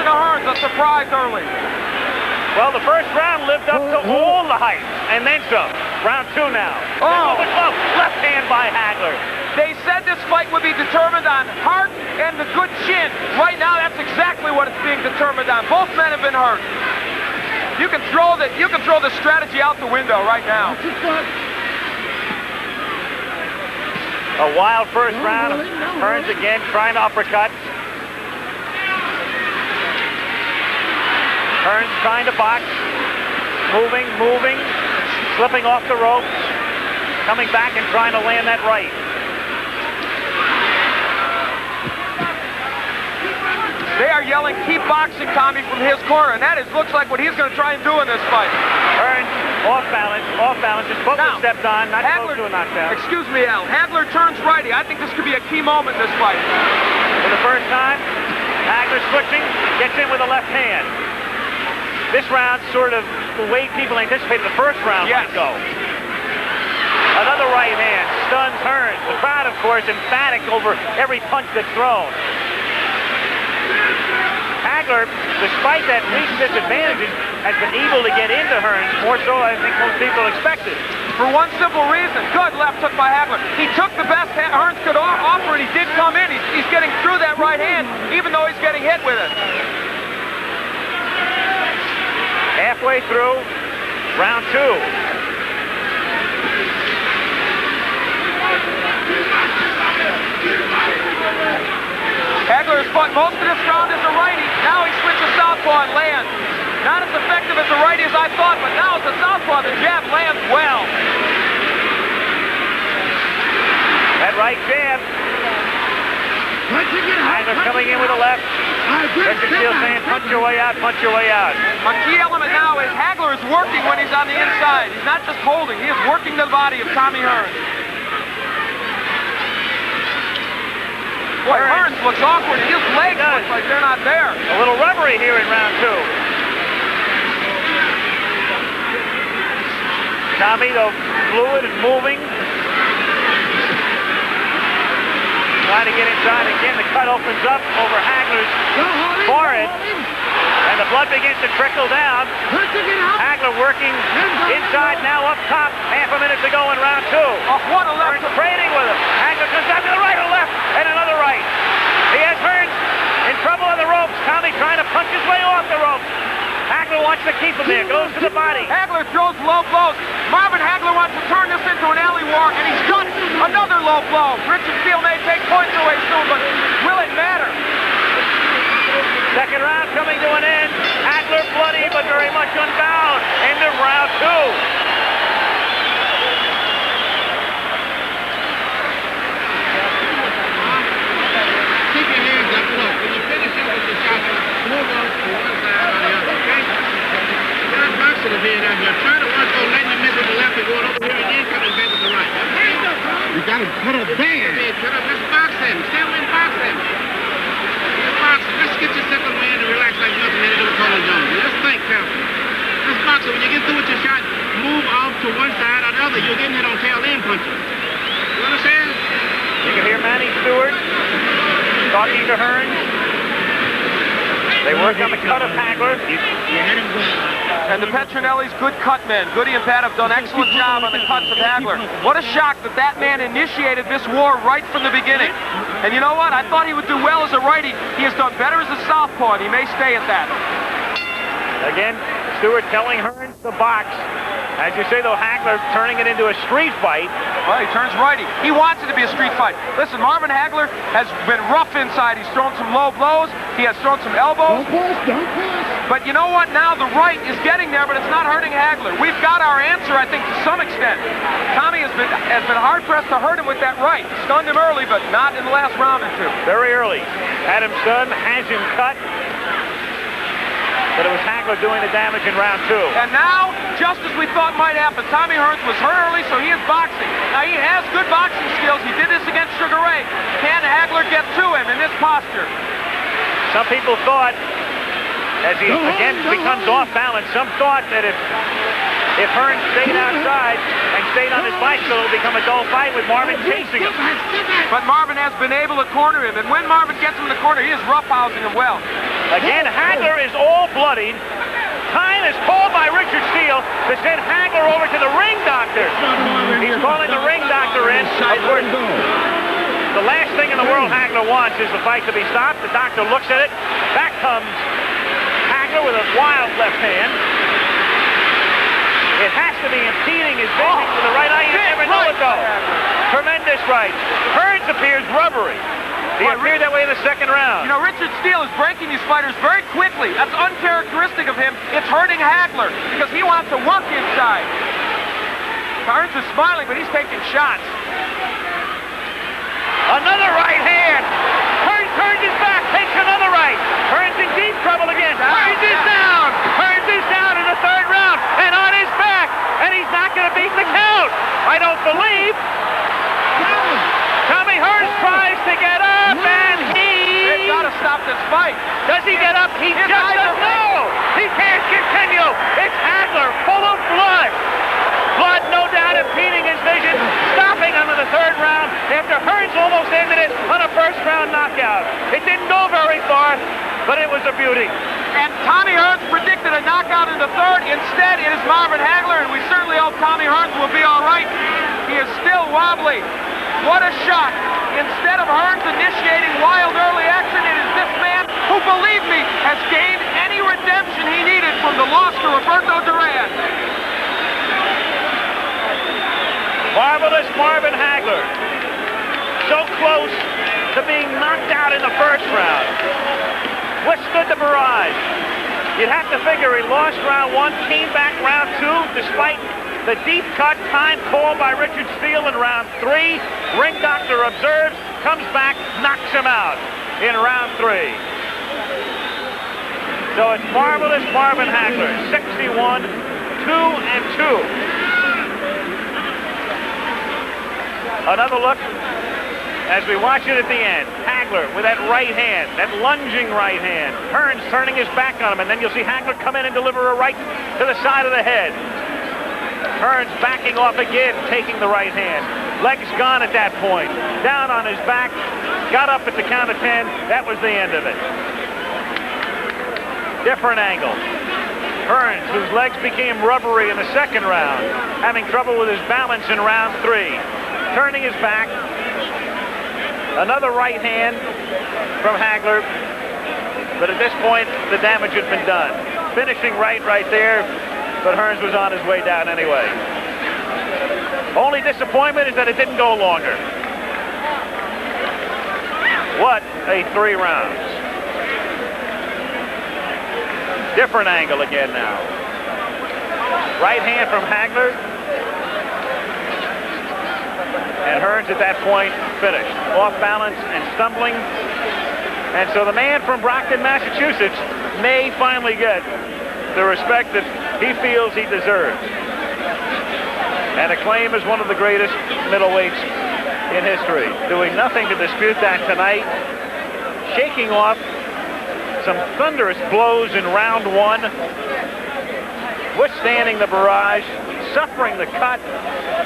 of Hearns, a surprise early. Well, the first round lived up to all the hype, and then some. Round 2 now. Oh! Left hand by Hagler. They said this fight would be determined on heart and the good chin. Right now, that's exactly what it's being determined on. Both men have been hurt. You can throw the strategy out the window right now. A wild first round. Hearns again trying to uppercut. Hearns trying to box. Moving, slipping off the ropes. Coming back and trying to land that right. They are yelling, keep boxing, Tommy, from his corner, and that looks like what he's going to try and do in this fight. Hearns off balance, his foot was stepped on, not close to a knockdown. Excuse me, Al. Hagler turns righty. I think this could be a key moment in this fight. For the first time, Hagler switching, gets in with a left hand. This round sort of the way people anticipated the first round might go. Another right hand stuns Hearns. The crowd, of course, emphatic over every punch that's thrown. Hagler, despite that reach disadvantages, has been able to get into Hearns, more so I think most people expected. For one simple reason, good left hook by Hagler. He took the best Hearns could offer, and he did come in. He's getting through that right hand, even though he's getting hit with it. Halfway through round 2. Hagler has fought most of this round as a righty. Now he switches southpaw and lands. Not as effective as a righty as I thought, but now as a southpaw, the jab lands well. That right jab. Hagler coming in with a left. Richard Steele saying, punch your way out, punch your way out. A key element now is Hagler is working when he's on the inside. He's not just holding, he is working the body of Tommy Hearns. Boy, Hearns looks awkward. His legs look like they're not there. A little rubbery here in round 2. Tommy, though, fluid and moving. Trying to get inside again. The cut opens up over Hagler's forehead. And the blood begins to trickle down. Hagler working inside, now up top. Half a minute to go in round 2. Oh, what a left. Hearns trading with him. Hagler comes out to the right or left, and another right. He has Hearns in trouble on the ropes. Tommy trying to punch his way off the ropes. Hagler wants to keep him there, goes to the body. Hagler throws low blows. Marvin Hagler wants to turn this into an alley war, and he's done another low blow. Richard Steele may take points away soon, but will it matter? Second round coming to an end. Hagler bloody, but very much unbound. End of round 2. Keep your hands up. Look, when you finish up with the shot, move on to one side or the other, okay? You're not boxing to be in here. Try to watch go letting you miss with the left and going over here and then coming back with the right. Hands up, bro. You got to put up there. Put up. Let's box him. Stay away and box him. Let's get your second man to relax like nothing and do Colin Jones. Just think, careful. Let's box it. When you get through with your shot, move off to one side or the other. You're getting hit on tail end punches. You understand? You can hear Manny Stewart talking to Hearns. They work on the cut of Hagler. And the Petronelli's good cut men. Goody and Pat have done an excellent job on the cuts of Hagler. What a shock that that man initiated this war right from the beginning. And you know what? I thought he would do well as a righty. He has done better as a southpaw, and he may stay at that. Again, Stewart telling Hearns to box. As you say, though, Hagler turning it into a street fight. Well, he turns righty. He wants it to be a street fight. Listen, Marvin Hagler has been rough inside. He's thrown some low blows. He has thrown some elbows. Don't push. But you know what? Now the right is getting there, but it's not hurting Hagler. We've got our answer, I think, to some extent. Tommy has been hard-pressed to hurt him with that right. Stunned him early, but not in the last round or two. Very early. Had him stunned, has him cut. But it was Hagler doing the damage in round 2. And now, just as we thought might happen, Tommy Hearns was hurt early, so he is boxing. Now, he has good boxing skills. He did this against Sugar Ray. Can Hagler get to him in this posture? Some people thought, as he again becomes off balance, some thought that if Hearns stayed outside and stayed on his bicycle, it would become a dull fight with Marvin chasing him. But Marvin has been able to corner him, and when Marvin gets him in the corner, he is roughhousing him well. Again, Hagler is all bloodied. Time is called by Richard Steele to send Hagler over to the ring doctor. He's calling the ring doctor in. Of course, the last thing in the world Hagler wants is the fight to be stopped. The doctor looks at it. Back comes Hagler with a wild left hand. It has to be impeding his vision with the right eye. You never know it, though. Tremendous right. Hearns appears rubbery. He appeared that way in the second round. You know, Richard Steele is breaking these fighters very quickly. That's uncharacteristic of him. It's hurting Hagler because he wants to work inside. Hearns is smiling, but he's taking shots. Another right hand. Hearns turns his back, takes another right. Hearns in deep trouble again. Hearns is down. Hearns is down in the third round and on his back. And he's not going to beat the count. I don't believe. Tommy Hearns tries to get up, and They've got to stop this fight. Does he get up? He just doesn't know. He can't continue. It's Hagler, full of blood. Blood, no doubt, impeding his vision, stopping him in the third round after Hearns almost ended it on a first-round knockout. It didn't go very far, but it was a beauty. And Tommy Hearns predicted a knockout in the third. Instead, it is Marvin Hagler, and we certainly hope Tommy Hearns will be all right. He is still wobbly. What a shock. Instead of Hearns initiating wild early action, it is this man who, believe me, has gained any redemption he needed from the loss to Roberto Duran. Marvelous Marvin Hagler. So close to being knocked out in the first round. Withstood the barrage. You'd have to figure he lost round one, came back round two, despite the deep cut time called by Richard Steele in round three. Ring doctor observes, comes back, knocks him out in round three. So it's marvelous Marvin Hagler, 61, 2-2. Another look as we watch it at the end. Hagler with that right hand, that lunging right hand. Hearns turning his back on him, and then you'll see Hagler come in and deliver a right to the side of the head. Hearns backing off again, taking the right hand. Legs gone at that point. Down on his back, got up at the count of 10. That was the end of it. Different angle. Hearns, whose legs became rubbery in the second round, having trouble with his balance in round three. Turning his back. Another right hand from Hagler. But at this point, the damage had been done. Finishing right there. But Hearns was on his way down anyway. Only disappointment is that it didn't go longer. What a 3 rounds. Different angle again now. Right hand from Hagler. And Hearns at that point finished. Off balance and stumbling. And so the man from Brockton, Massachusetts may finally get the respect that he feels he deserves. And acclaim as one of the greatest middleweights in history. Doing nothing to dispute that tonight. Shaking off some thunderous blows in round one. Withstanding the barrage. Suffering the cut.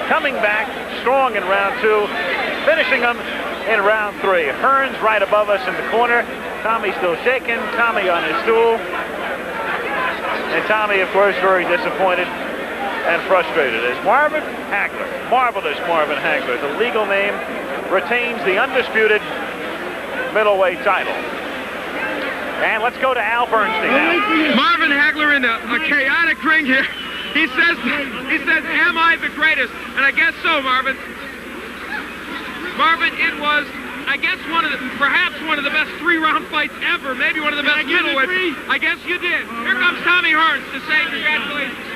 Coming back strong in round two. Finishing them in round three. Hearns right above us in the corner. Tommy still shaking. Tommy on his stool. And Tommy, of course, very disappointed and frustrated as Marvin Hagler, marvelous Marvin Hagler, the legal name, retains the undisputed middleweight title. And let's go to Al Bernstein now. Marvin Hagler in a chaotic ring here. He says, am I the greatest? And I guess so, Marvin. Marvin, it was, I guess, perhaps one of the best 3-round fights ever. Maybe one of the best middleweights. I guess you did. Here comes Tommy Hearns to say congratulations.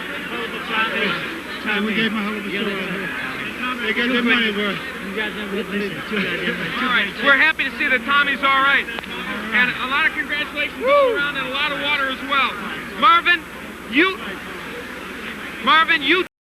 We gave him a hell of a show. They got their money worth. All right, we're happy to see that Tommy's all right. And a lot of congratulations all around and a lot of water as well. Marvin, you